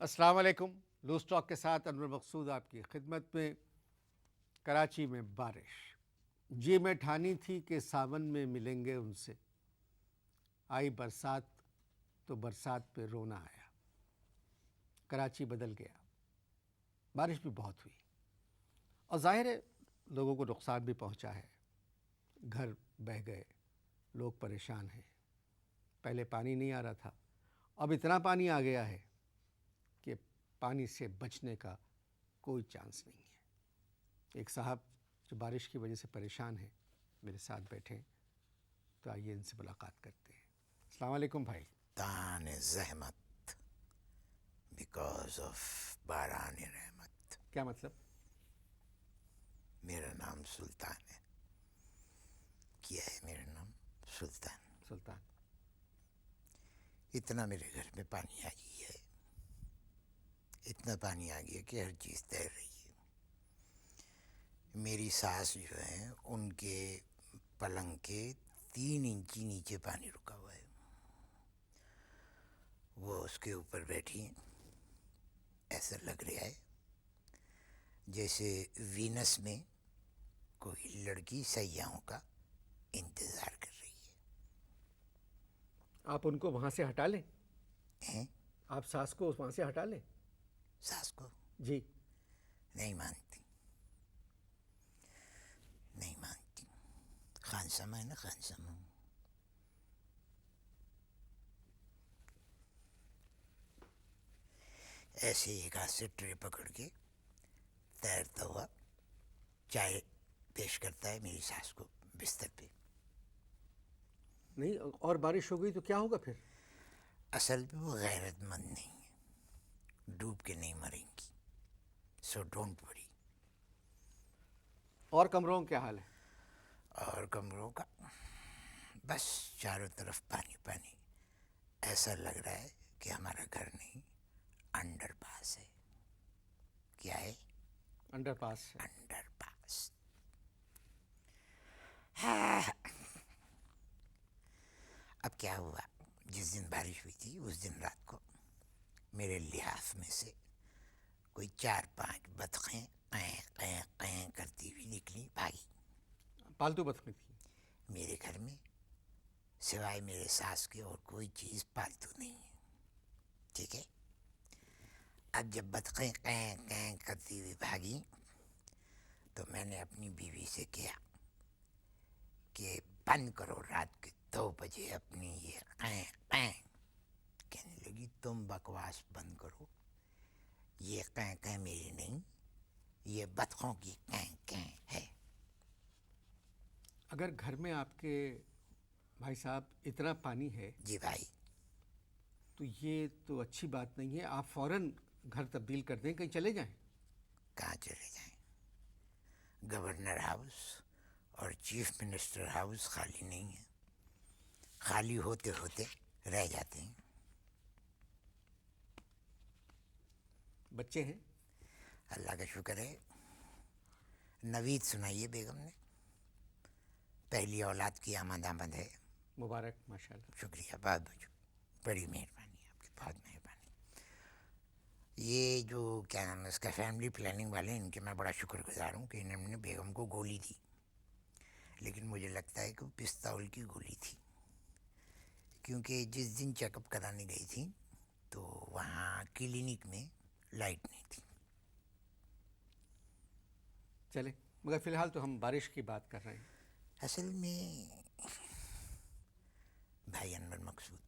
अस्सलाम वालेकुम। Loose talk के साथ अनवर मकसूद आपकी खिदमत में। कराची में बारिश, जी मैं ठानी थी कि सावन में मिलेंगे उनसे। आई बरसात तो बरसात पे रोना आया। कराची बदल गया, बारिश भी बहुत हुई और ज़ाहिर है लोगों को नुकसान भी पहुंचा है। घर बह गए, लोग परेशान हैं। पहले पानी नहीं आ रहा था, अब इतना पानी आ गया है कि पानी से बचने का कोई चांस नहीं है। एक साहब जो बारिश की वजह से परेशान हैं मेरे साथ बैठे हैं, तो आइए इनसे मुलाकात करते हैं। अस्सलाम वालेकुम भाई। तान ज़हमत बिकॉज ऑफ बारान रहमत। क्या मतलब? मेरा नाम सुल्तान है। क्या है मेरा नाम? सुल्तान। सुल्तान। इतना मेरे घर में पानी आ गया है, इतना पानी आ गया कि हर चीज़ तैर रही है। मेरी सास जो है उनके पलंग के 3 इंची नीचे पानी रुका हुआ है। वो उसके ऊपर बैठी हैं। ऐसा लग रहा है जैसे वीनस में कोई लड़की सयाहों का इंतज़ार कर रही आप उनको वहाँ से हटा लें, है। आप सास को वहाँ से हटा लें। सास को जी। नहीं मानती, नहीं मानती। खानसमा है ना, खानसमा। ऐसे एक हाथ से ट्रे पकड़ के तैरता हुआ चाय पेश करता है मेरी सास को बिस्तर पे। नहीं, और बारिश हो गई तो क्या होगा फिर? असल में वो गैरतमंद नहीं है, डूब के नहीं मरेंगी। So don't worry. और कमरों का क्या हाल है? और कमरों का बस चारों तरफ पानी पानी। ऐसा लग रहा है कि हमारा घर नहीं, अंडरपास है। क्या है? अंडरपास है। अंडरपास। हाँ। अब क्या हुआ, जिस दिन बारिश हुई थी उस दिन रात को मेरे लिहाफ में से कोई 4-5 बतखें कैं कैं कैं करती हुई निकली, भागी। पालतू बतखें थी? मेरे घर में सिवाय मेरे सास के और कोई चीज़ पालतू नहीं है, ठीक है। अब जब बतखें कैं कैं करती हुई भागी तो मैंने अपनी बीवी से किया कि बंद करो रात के 2 बजे अपनी ये कैं कैं। कहने लगी तुम बकवास बंद करो, ये कैं कैं मेरी नहीं, ये बतखों की कैं कैं है। अगर घर में आपके भाई साहब इतना पानी है जी भाई। तो ये तो अच्छी बात नहीं है। आप फौरन घर तब्दील कर दें, कहीं चले जाएं। कहाँ चले जाएं? गवर्नर हाउस और चीफ मिनिस्टर हाउस खाली नहीं है, खाली होते होते रह जाते हैं। बच्चे हैं? अल्लाह का शुक्र है, नवीद सुनाइए बेगम ने, पहली औलाद की आमद आमद है। मुबारक, माशाल्लाह। शुक्रिया, बहुत बहुत बड़ी मेहरबानी आपकी, बहुत मेहरबानी। ये जो क्या नाम है इसका, फैमिली प्लानिंग वाले, इनके मैं बड़ा शुक्रगुजार हूँ कि इन्होंने बेगम को गोली दी। लेकिन मुझे लगता है कि वो पिस्तौल की गोली थी, क्योंकि जिस दिन चेकअप कराने गई थी तो वहाँ क्लिनिक में लाइट नहीं थी। चले, मगर फ़िलहाल तो हम बारिश की बात कर रहे हैं। असल में भाई अनवर मकसूद,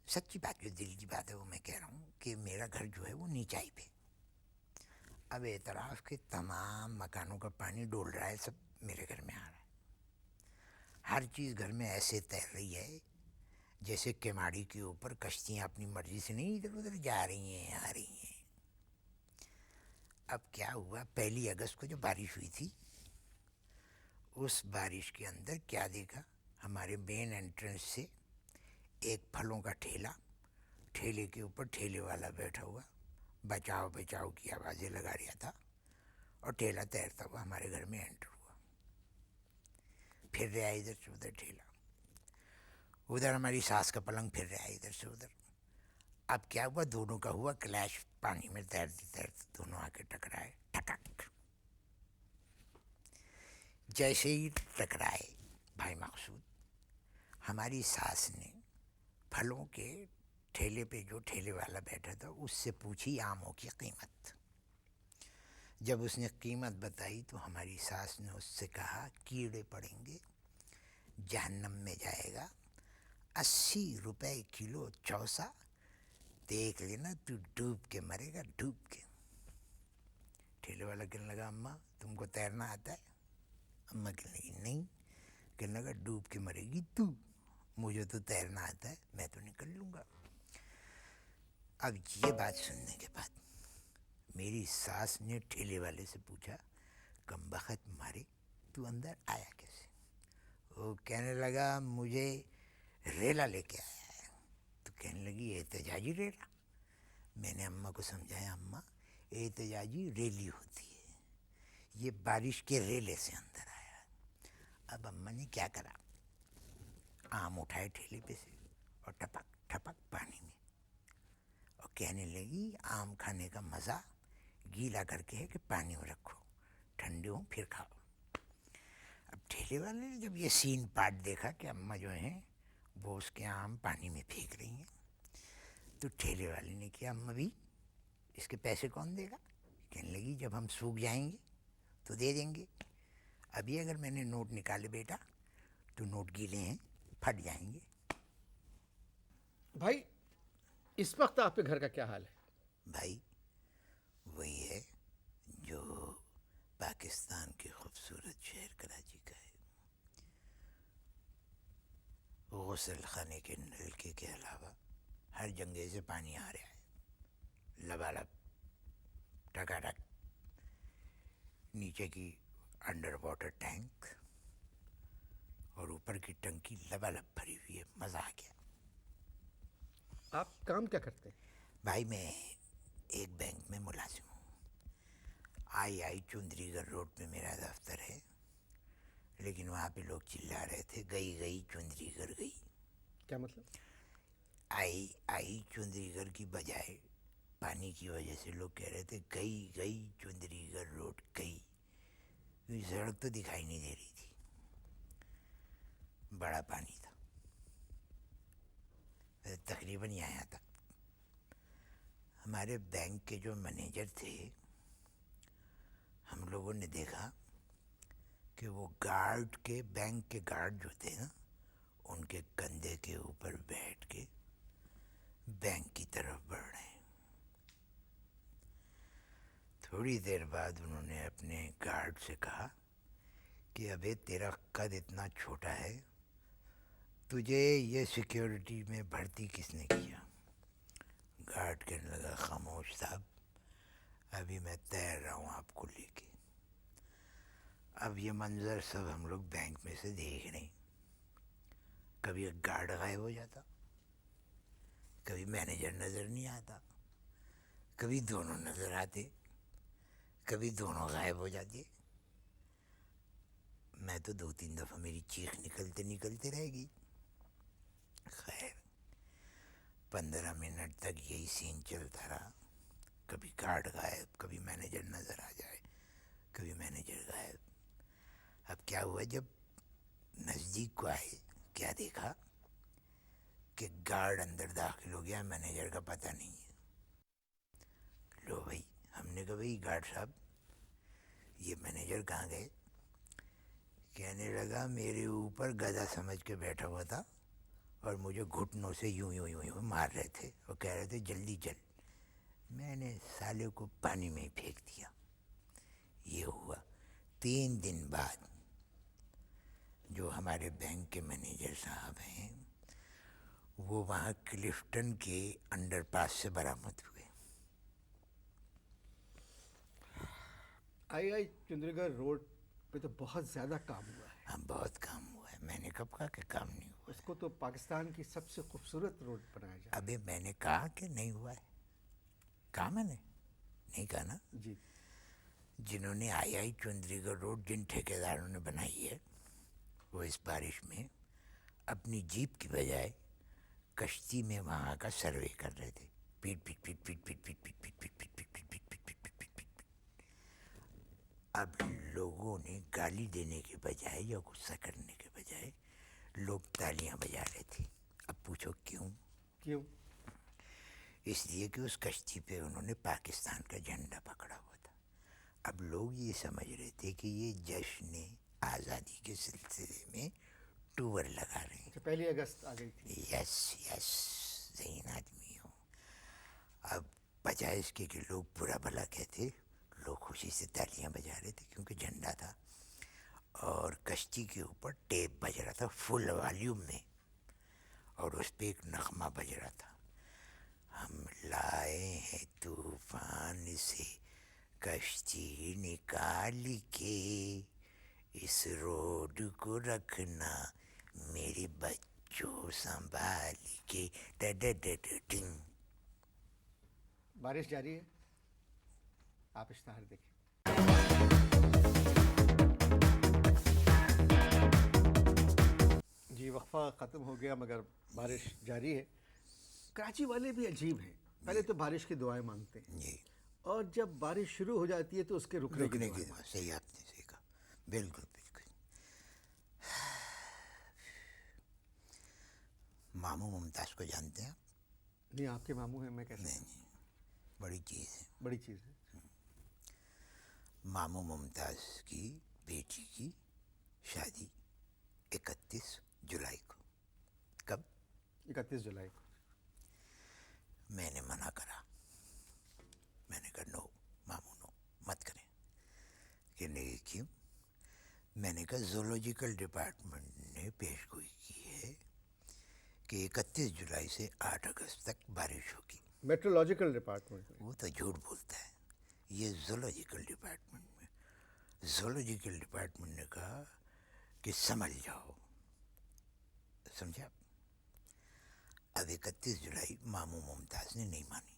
सच्ची बात, जो दिल की बात है वो मैं कह रहा हूँ कि मेरा घर जो है वो नीचाई पे। अब एतराफ़ के तमाम मकानों का पानी डोल रहा है, सब मेरे घर में आ रहा है। हर चीज़ घर में ऐसे तैर रही है जैसे केमाड़ी के ऊपर कश्तियाँ अपनी मर्जी से नहीं इधर उधर जा रही हैं, आ रही हैं। अब क्या हुआ, 1 अगस्त को जो बारिश हुई थी, उस बारिश के अंदर क्या देखा, हमारे मेन एंट्रेंस से एक फलों का ठेला, ठेले के ऊपर ठेले वाला बैठा हुआ बचाओ बचाओ की आवाज़ें लगा रहा था, और ठेला तैरता हुआ हमारे घर में एंटर हुआ। फिर रहा इधर से उधर ठेला, उधर हमारी सास का पलंग फिर रहा है इधर से उधर। अब क्या हुआ, दोनों का हुआ क्लैश, पानी में तैरते तैरते दोनों आके टकराए, ठटक। जैसे ही टकराए भाई मकसूद, हमारी सास ने फलों के ठेले पे जो ठेले वाला बैठा था उससे पूछी आमों की कीमत। जब उसने कीमत बताई तो हमारी सास ने उससे कहा कीड़े पड़ेंगे, जहन्नम में जाएगा, 80 रुपए किलो चौसा, देख लेना तू डूब के मरेगा, डूब के। ठेले वाला कहने लगा अम्मा तुमको तैरना आता है? अम्मा कहने लगी नहीं। कहने लगा डूब के मरेगी तू, मुझे तो तैरना आता है, मैं तो निकल लूँगा। अब ये बात सुनने के बाद मेरी सास ने ठेले वाले से पूछा कमबख्त मारे तू अंदर आया कैसे? वो कहने लगा मुझे रेला लेके आया है। तो कहने लगी एहतजाजी रेला? मैंने अम्मा को समझाया अम्मा एहतजाजी रेली होती है, ये बारिश के रेले से अंदर आया। अब अम्मा ने क्या करा, आम उठाए ठेले पे से और टपक टपक पानी में, और कहने लगी आम खाने का मज़ा गीला करके है कि पानी में रखो, ठंडे हो फिर खाओ। अब ठेले वाले ने जब ये सीन पार्ट देखा कि अम्मा जो हैं वो उसके आम पानी में फेंक रही हैं, तो ठेले वाले ने किया अम्मा भी इसके पैसे कौन देगा? कहने लगी जब हम सूख जाएंगे तो दे देंगे, अभी अगर मैंने नोट निकाले बेटा तो नोट गीले हैं, फट जाएंगे। भाई इस वक्त आपके घर का क्या हाल है? भाई वही है जो पाकिस्तान के खूबसूरत शहर कराची का है। गुस्ल खाने के नलके के अलावा हर जगह से पानी आ रहा है, लबालब टकाटक। नीचे की अंडर वाटर टैंक और ऊपर की टंकी लबालब भरी हुई है, मज़ा आ गया। आप काम क्या करते हैं? भाई मैं एक बैंक में मुलाजिम हूँ। आई चुंदरीगढ़ रोड पे मेरा दफ्तर है, लेकिन वहाँ पे लोग चिल्ला रहे थे गई गई चुंदरीगढ़ गई। क्या मतलब? आई चुंदरीगढ़ की बजाय पानी की वजह से लोग कह रहे थे गई गई चुंदरीगढ़ रोड गई, क्योंकि सड़क तो दिखाई नहीं दे रही थी, बड़ा पानी था। तकरीबन यहाँ आया था। हमारे बैंक के जो मैनेजर थे, हम लोगों ने देखा कि वो गार्ड के, बैंक के गार्ड जो थे ना, उनके कंधे के ऊपर बैठ के बैंक की तरफ बढ़ रहे हैं। थोड़ी देर बाद उन्होंने अपने गार्ड से कहा कि अबे तेरा कद इतना छोटा है, तुझे ये सिक्योरिटी में भर्ती किसने किया? गार्ड कहने लगा खामोश साहब, अभी मैं तैर रहा हूँ आपको लेके। अब ये मंजर सब हम लोग बैंक में से देख रहे हैं। कभी एक गार्ड गायब हो जाता, कभी मैनेजर नज़र नहीं आता, कभी दोनों नज़र आते, कभी दोनों गायब हो जाते। मैं तो 2-3 दफ़ा मेरी चीख निकलते निकलते रहेगी। खैर 15 मिनट तक यही सीन चलता रहा, कभी गार्ड गायब, कभी मैनेजर नज़र आ जाए, कभी मैनेजर गायब। अब क्या हुआ, जब नज़दीक को आए क्या देखा कि गार्ड अंदर दाखिल हो गया, मैनेजर का पता नहीं है। लो भाई, हमने कहा भाई गार्ड साहब ये मैनेजर कहाँ गए? कहने लगा मेरे ऊपर गधा समझ के बैठा हुआ था और मुझे घुटनों से यूं यूं यूं यूं मार रहे थे और कह रहे थे जल्दी चल। मैंने साले को पानी में फेंक दिया। ये हुआ 3 दिन बाद। जो हमारे बैंक के मैनेजर साहब हैं वो वहाँ क्लिफ्टन के अंडरपास से बरामद हुए। आई चुंदरीगढ़ रोड पे तो बहुत ज़्यादा काम हुआ है। हाँ बहुत काम हुआ है, मैंने कब कहा कि काम नहीं हुआ है? उसको तो पाकिस्तान की सबसे खूबसूरत रोड बनाया जाए। अबे मैंने कहा कि नहीं हुआ है, कहा मैंने नहीं कहा ना। जी। जिन्होंने आई चुंदरीगढ़ रोड जिन ठेकेदारों ने बनाई है वो इस बारिश में अपनी जीप की बजाय कश्ती में वहाँ का सर्वे कर रहे थे पीट पीट पीट पीट पीट पीट पीट पीट पीट पीट पीट पीट पीट पीट पीट पीट पीट पीट। अब लोगों ने गाली देने के बजाय या गुस्सा करने के बजाय लोग तालियां बजा रहे थे। अब पूछो क्यों? क्यों? इसलिए कि उस कश्ती पे उन्होंने पाकिस्तान का झंडा पकड़ा हुआ था। अब लोग ये समझ रहे थे कि ये जश्न आज़ादी के सिलसिले में टूर लगा रहे हैं। अच्छा, 1 अगस्त आ गई थी। यस यस, ज़हीन आदमी हो। अब बजाय इसके कि लोग बुरा भला कहते, लोग खुशी से तालियां बजा रहे थे क्योंकि झंडा था और कश्ती के ऊपर टेप बज रहा था फुल वॉल्यूम में और उस पर एक नगमा बज रहा था, हम लाए हैं तूफान से कश्ती निकाल के, इस रोड को रखना मेरे बच्चों संभाल के। टिंग। बारिश जारी है, आप इश्तहार देखें। जी, वक्फा ख़त्म हो गया मगर बारिश जारी है। कराची वाले भी अजीब हैं, पहले तो बारिश की दुआएं मांगते हैं जी, और जब बारिश शुरू हो जाती है तो उसके रुकने की रुकने दुआएं की मांगते हैं। सही, आपने सही कहा, बिल्कुल बिल्कुल। मामू मुमताज़ को जानते हैं आप? नहीं, आपके मामू हैं, मैं कैसे? नहीं, बड़ी चीज़ है। बड़ी चीज़ है। मामू मुमताज़ की बेटी की शादी 31 जुलाई को। कब? 31 जुलाई को। मैंने मना करा, मैंने कहा नो मामू नो, मत करें। कहने लगे क्यों? मैंने कहा ज़ूलॉजिकल डिपार्टमेंट ने पेशगोई की है कि 31 जुलाई से 8 अगस्त तक बारिश होगी। मेट्रोलॉजिकल डिपार्टमेंट में। वो तो झूठ बोलता है, ये ज़ूलॉजिकल डिपार्टमेंट में। ज़ूलॉजिकल डिपार्टमेंट ने कहा कि समझ जाओ, समझा? अब 31 जुलाई मामू मुमताज़ ने नहीं मानी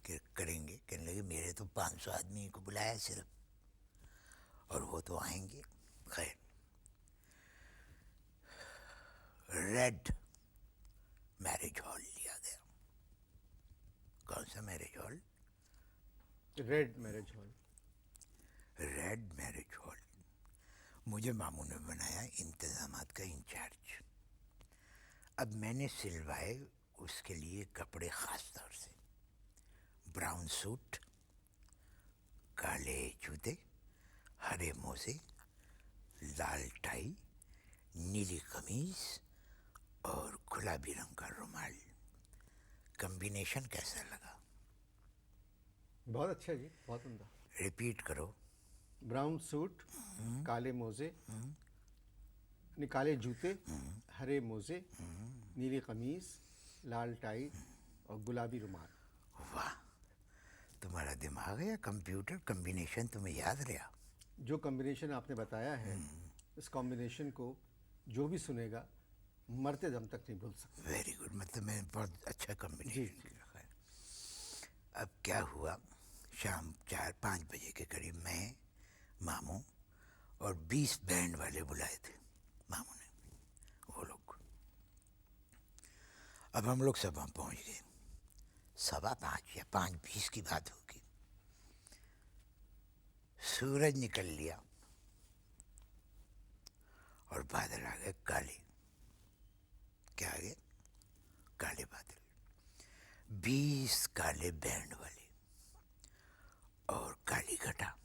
कि करेंगे। कहने लगे मेरे तो 500 आदमी को बुलाया सिर्फ और वो तो आएंगे। खैर, रेड मैरिज हॉल लिया गया। कौन सा marriage hall? Red marriage hall. Red marriage hall. मुझे मामू ने बनाया इंतज़ामात का इंचार्ज। अब मैंने सिलवाए उसके लिए कपड़े ख़ास तौर से, ब्राउन सूट, काले जूते, हरे मोजे, लाल टाई, नीली कमीज और गुलाबी रंग का रुमाल। कम्बिनेशन कैसा लगा? बहुत अच्छा जी, बहुत उम्दा। रिपीट करो। ब्राउन सूट, काले मोजे, यानी काले जूते, हरे मोजे, नीली कमीज, लाल टाई और गुलाबी रुमाल। वाह, तुम्हारा दिमाग है या कंप्यूटर? कम्बिनेशन तुम्हें याद रहा? जो कॉम्बिनेशन आपने बताया है, इस कॉम्बिनेशन को जो भी सुनेगा मरते दम तक नहीं भूल सकता। वेरी गुड, मतलब मैं बहुत अच्छा जी, कम्बिनेशन किया। अब क्या हुआ, शाम 4-5 बजे के करीब मैं, मामू और 20 बैंड वाले बुलाए थे मामू ने, वो लोग। अब हम लोग सब वहाँ पहुँच गए, 5:15 या 5:20 की बात होगी। सूरज निकल लिया और बादल आ गए काले। क्या आ गए? काले बादल। 20 काले बैंड वाले और काली घटा।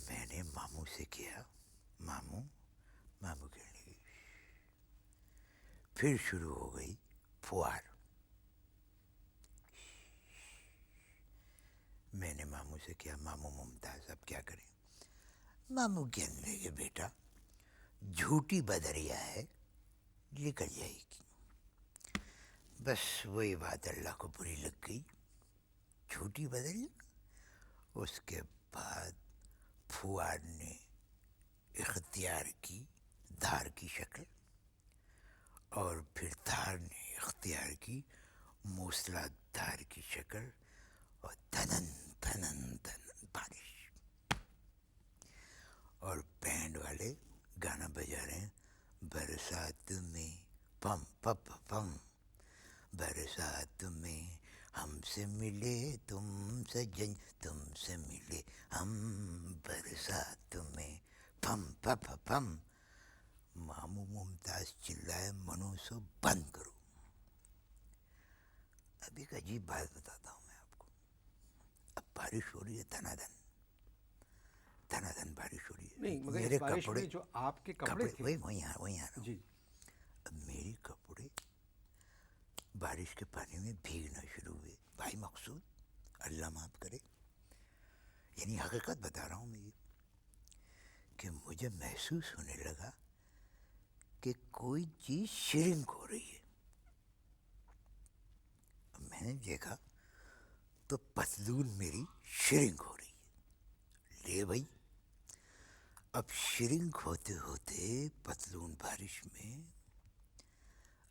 मैंने मामू से किया, मामू मामू कहने लगी। फिर शुरू हो गई फुहार। मैंने मामू से किया, मामू मुमताज़ अब क्या करें? मामू कहने लगे बेटा झूठी बदरिया है, निकल जाएगी। बस वही बात अल्लाह को बुरी लग गई, झूठी बदरिया। उसके बाद फुहार ने इख्तियार की धार की शक्ल और फिर धार ने इख्तियार की मूसलाधार की शक्ल और धनन धनन धनन बारिश। और बैंड वाले गाना बजा रहे हैं, बरसात में पम पप पम, बरसात में हमसे मिले तुम सजन, तुमसे मिले हम बरसात में, फम फफ फम। मामू मुमताज चिल्लाए, मनो सो बंद करो। अब एक अजीब बात बताता हूँ मैं आपको। अब बारिश हो रही है धनाधन, धनाधन बारिश हो रही है। नहीं, मगर इस मेरे बारिश कपड़े, में जो आपके कपड़े थे, वही आ रहा हूँ। जी, अब मेरे कपड़े बारिश के पानी में भीगना शुरू हुए। भाई मकसूद, अल्लाह माफ करे, यानी हकीकत बता रहा हूँ मैं ये, कि मुझे महसूस होने लगा कि कोई चीज़ श्रिंक हो रही है। अब मैंने देखा तो पतलून मेरी श्रिंक हो रही है। ले भाई, अब श्रिंक होते होते पतलून बारिश में,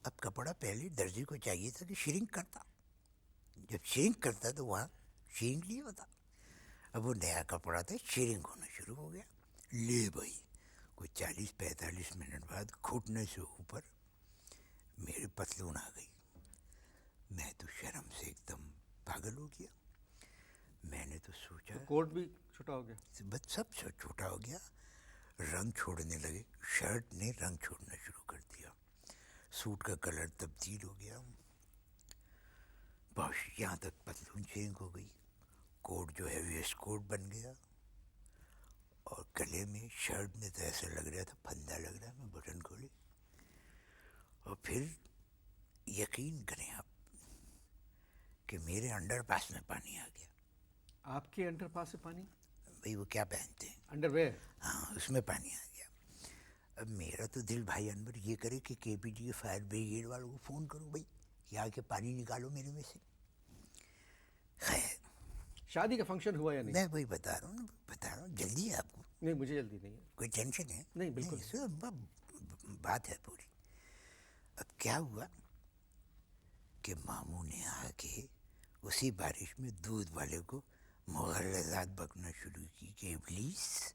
अब कपड़ा पहले दर्जी को चाहिए था कि श्रिंक करता, जब श्रिंक करता तो वहाँ श्रिंक नहीं होता। अब वो नया कपड़ा था, श्रिंक होना शुरू हो गया। ले भाई, कोई 40-45 मिनट बाद घुटने से ऊपर मेरी पतलून आ गई। मैं तो शर्म से एकदम पागल हो गया। मैंने तो सोचा तो कोट भी छोटा हो गया, बस सब छोटा हो गया, रंग छोड़ने लगे, शर्ट ने रंग छोड़ना शुरू कर दिया, सूट का कलर तब्दील हो गया, बस यहाँ तक पतलून चेंज हो गई। कोट जो है वेस्ट कोट बन गया, और गले में, शर्ट में तो ऐसा लग रहा था फंदा लग रहा है। मैं बटन खोले, और फिर यकीन करें आप कि मेरे अंडरपास में पानी आ गया। आपके अंडरपास से पानी? भाई वो क्या पहनते हैं, अंडरवेयर? हाँ, उसमें पानी आ गया। अब मेरा तो दिल भाई अनवर ये करे कि KPDA फायर ब्रिगेड वालों को फ़ोन करो भाई कि आके पानी निकालो मेरे में से। खैर, शादी का फंक्शन हुआ या नहीं? मैं वही बता रहा हूँ, जल्दी है आपको? नहीं, मुझे जल्दी नहीं है। कोई टेंशन है? नहीं, बिल्कुल सो बात है पूरी। अब क्या हुआ कि मामू ने आके उसी बारिश में दूध वाले को मुग़ल्लज़ात बकना शुरू की कि इब्लीस,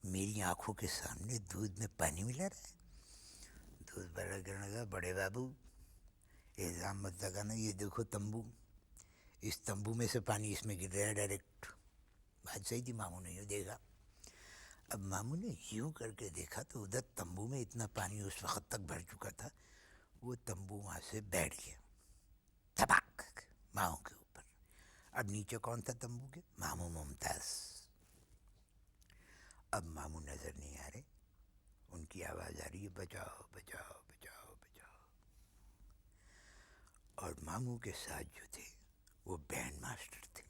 मेरी आंखों के सामने दूध में पानी मिला रहा है। दूध वाला कहने लगा, बड़े बाबू इल्ज़ाम मत लगाना, ये देखो तंबू, इस तंबू में से पानी इसमें गिर रहा है डायरेक्ट। बात सही थी, मामू ने यूँ देखा। अब मामू ने यूँ करके देखा तो उधर तंबू में इतना पानी उस वक्त तक भर चुका था, वो तंबू वहाँ से बैठ गया धपाक मामू के ऊपर। अब नीचे कौन था तंबू के? मामू मुमताज़। अब मामू नज़र नहीं आ रहे, उनकी आवाज़ आ रही है, बचाओ बचाओ बचाओ बचाओ। और मामू के साथ जो थे वो बैंड मास्टर थे।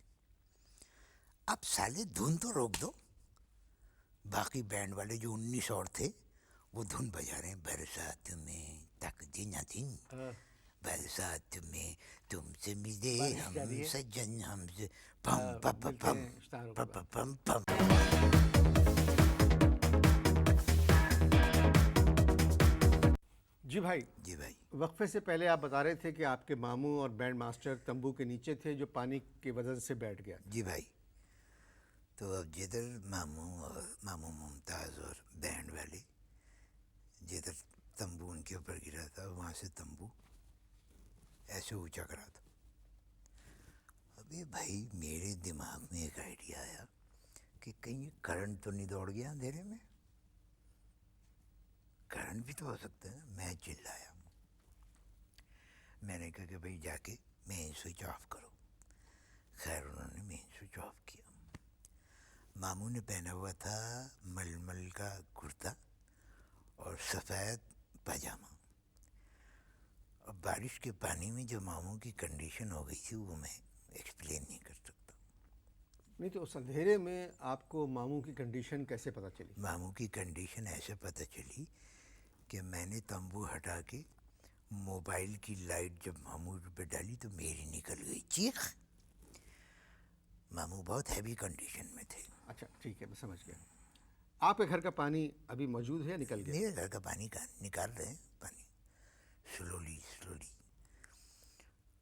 अब साले धुन तो रोक दो, बाकी बैंड वाले जो 19 और थे वो धुन बजा रहे हैं, बरसात में तक दिन दिन, बरसात में तुमसे मिले हम सजन, हमसे पम पम पम पम पम पम। जी भाई, जी भाई, वक्फे से पहले आप बता रहे थे कि आपके मामू और बैंड मास्टर तंबू के नीचे थे जो पानी की वजह से बैठ गया। जी भाई, तो अब जिधर मामू मुमताज़ और बैंड वाले, जिधर तंबू उनके ऊपर गिरा था वहाँ से तंबू ऐसे ऊंचा करा था। अबे भाई, मेरे दिमाग में एक आइडिया आया कि कहीं करंट तो नहीं दौड़ गया अंधेरे में, करंट भी तो हो सकता है। मैं चिल्लाया, मैंने कहा कि भाई जाके मेन स्विच ऑफ करो। खैर उन्होंने मेन स्विच ऑफ किया। मामू ने पहना हुआ था मलमल का कुर्ता और सफ़ेद पजामा। अब बारिश के पानी में जो मामू की कंडीशन हो गई थी वो मैं एक्सप्लेन नहीं कर सकता। नहीं तो उस अंधेरे में आपको मामू की कंडीशन कैसे पता चली? मामू की कंडीशन ऐसे पता चली कि मैंने तंबू हटा के मोबाइल की लाइट जब मामू पे डाली तो मेरी निकल गई चीख। मामू बहुत हैवी कंडीशन में थे। अच्छा ठीक है, मैं समझ गया। आपके घर का पानी अभी मौजूद है या निकल गया? मेरे घर का पानी का निकाल रहे हैं पानी, स्लोली स्लोली।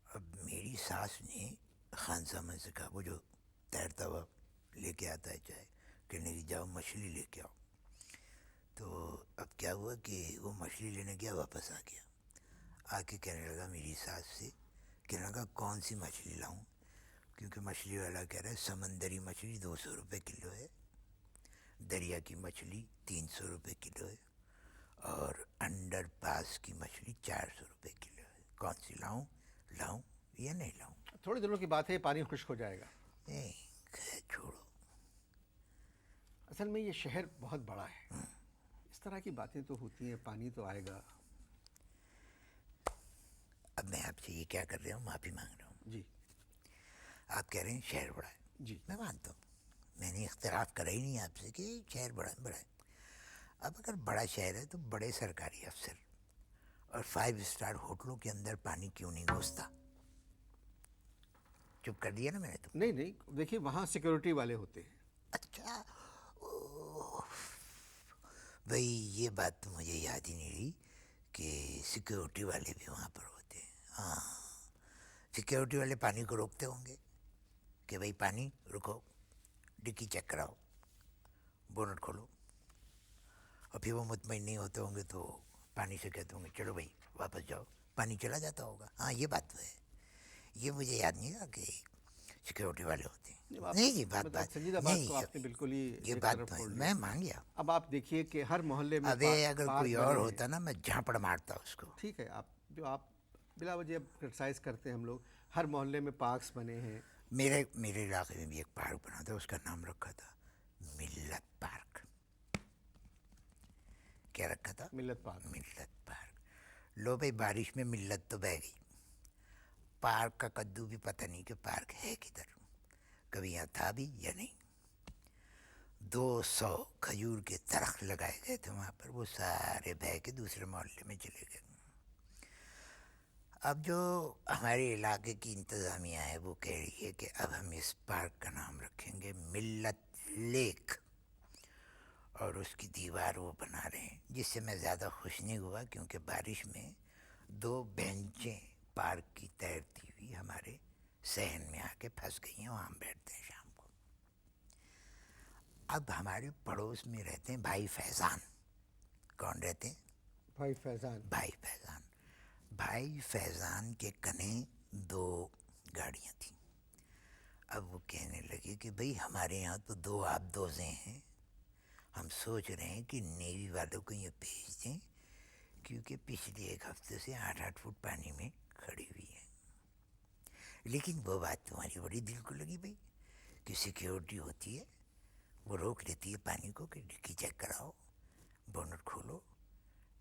अब मेरी सास ने खान साहब से कहा, वो जो तैरता हुआ लेके आता है चाय, कहने की जाओ मछली लेके आओ। तो अब क्या हुआ कि वो मछली लेने गया, वापस आ गया, आके कहने लगा मेरी सास से कहने लगा कौन सी मछली लाऊं, क्योंकि मछली वाला कह रहा है समंदरी मछली 200 रुपये किलो है, दरिया की मछली 300 रुपये किलो है, और अंडर पास की मछली 400 रुपये किलो है। कौन सी लाऊं या नहीं लाऊं? थोड़े दिनों की बात है, पानी खुश्क हो जाएगा। नहीं, खैर छोड़ो। असल में ये शहर बहुत बड़ा है, इस तरह की बातें तो होती हैं, पानी तो आएगा। अब मैं आपसे ये क्या कर रहा हूँ, माफ़ी मांग रहा हूँ जी आप कह रहे हैं शहर बड़ा है, जी, मैं मानता हूँ, मैंने इख्तराफ़ करा ही नहीं आपसे कि शहर बड़ा है। अब अगर बड़ा शहर है तो बड़े सरकारी अफसर और 5 स्टार होटलों के अंदर पानी क्यों नहीं घुसता? चुप कर दिया ना मैंने तो। नहीं नहीं, देखिए वहाँ सिक्योरिटी वाले होते हैं। अच्छा, ओह, भाई ये बात तो मुझे याद ही नहीं रही कि सिक्योरिटी वाले भी वहाँ पर होते हैं। हाँ, सिक्योरिटी वाले पानी को रोकते होंगे कि भाई पानी रुको, डिक्की चेक कराओ, बोनट खोलो, और फिर वो मुतमईन नहीं होते होंगे तो पानी से कहते होंगे चलो भाई वापस जाओ, पानी चला जाता होगा। हाँ ये बात तो है, ये मुझे याद नहीं था कि सिक्योरिटी वाले होते हैं। नहीं जी, बात संजीदा बात नहीं, को आपने बिल्कुल ही ये एक बात तरफ तो फोड़ मैं लिया। मान गया। अब आप देखिए कि हर मोहल्ले में अबे अगर पार्क कोई बने और हैं। होता ना, मैं झापड़ मारता उसको। ठीक है, आप बिला वजह क्रिटिसाइज करते हैं। हम लोग हर मोहल्ले में पार्क्स बने हैं। मेरे इलाके में भी एक पार्क बना था, उसका नाम रखा था मिल्लत पार्क। क्या रखा था? मिल्लत पार्क। मिल्लत पार्क। लो भाई, बारिश में मिल्लत तो बह गई, पार्क का कद्दू भी पता नहीं कि पार्क है किधर, कभी यहाँ था भी या नहीं। 200 खजूर के दरख्त लगाए गए थे वहाँ पर, वो सारे बह के दूसरे मोहल्ले में चले गए। अब जो हमारे इलाके की इंतज़ामिया है वो कह रही है कि अब हम इस पार्क का नाम रखेंगे मिल्लत लेक, और उसकी दीवार वो बना रहे हैं, जिससे मैं ज़्यादा खुश नहीं हुआ, क्योंकि बारिश में 2 बेंचें पार्क की तैरती हुई हमारे सहन में आके फंस गई हैं, वहाँ हम बैठते हैं शाम को। अब हमारे पड़ोस में रहते हैं भाई फैज़ान। कौन रहते हैं? भाई फैज़ान। भाई फैज़ान। भाई फैज़ान के कने 2 गाड़ियाँ थीं। अब वो कहने लगे कि भाई हमारे यहाँ तो 2 आबदोज़ें हैं, हम सोच रहे हैं कि नेवी वालों को ये भेज दें, क्योंकि पिछले 1 हफ्ते से 8-8 फुट पानी में खड़ी हुई है। लेकिन वो बात तुम्हारी बड़ी दिल को लगी भाई, कि सिक्योरिटी होती है, वो रोक लेती है पानी को कि डिक्की चेक कराओ, बोनट खोलो,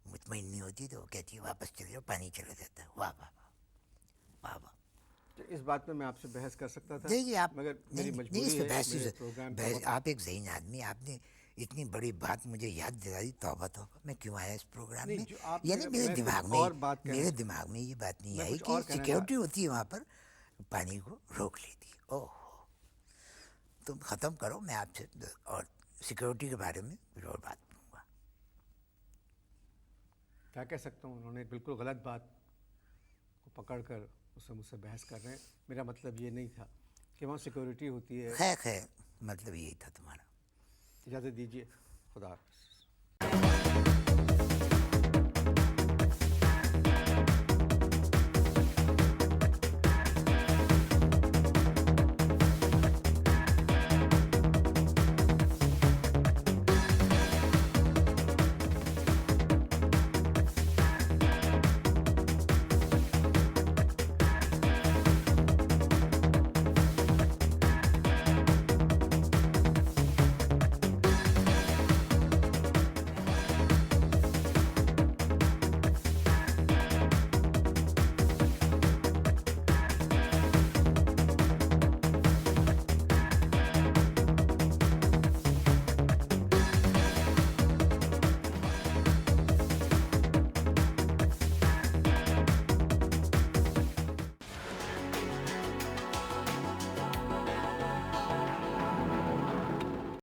मुतमईन नहीं होती तो वो कहती है वापस चले जाओ, पानी चला जाता है। वाह वाह वाह वाह। तो इस बात में मैं आपसे बहस कर सकता था, जी आप मगर नहीं, मेरी नहीं मजबूरी इस पे है, बहस मेरे प्रोग्राम का वक्त। आप एक ज़हीन आदमी, आपने इतनी बड़ी बात मुझे याद दिला दी। तौबा तौबा, मैं क्यों आया इस प्रोग्राम नहीं, में? जो आप यानी मेरे मैं दिमाग कुछ में और बात कहना मेरे दिमाग में ये बात नहीं मैं आई कुछ कि और कहना सिक्योरिटी होती है वहाँ पर, पानी को रोक लेती है। ओह, तुम ख़त्म करो, मैं आपसे और सिक्योरिटी के बारे में फिर और बात करूँगा। क्या कह सकता हूँ, उन्होंने बिल्कुल गलत बात को पकड़कर उससे मुझसे बहस कर रहे हैं। मेरा मतलब ये नहीं था कि वहाँ सिक्योरिटी होती है। खैर मतलब यही था तुम्हारा। इजाज़त दीजिए, खुदा हाफ़िज़।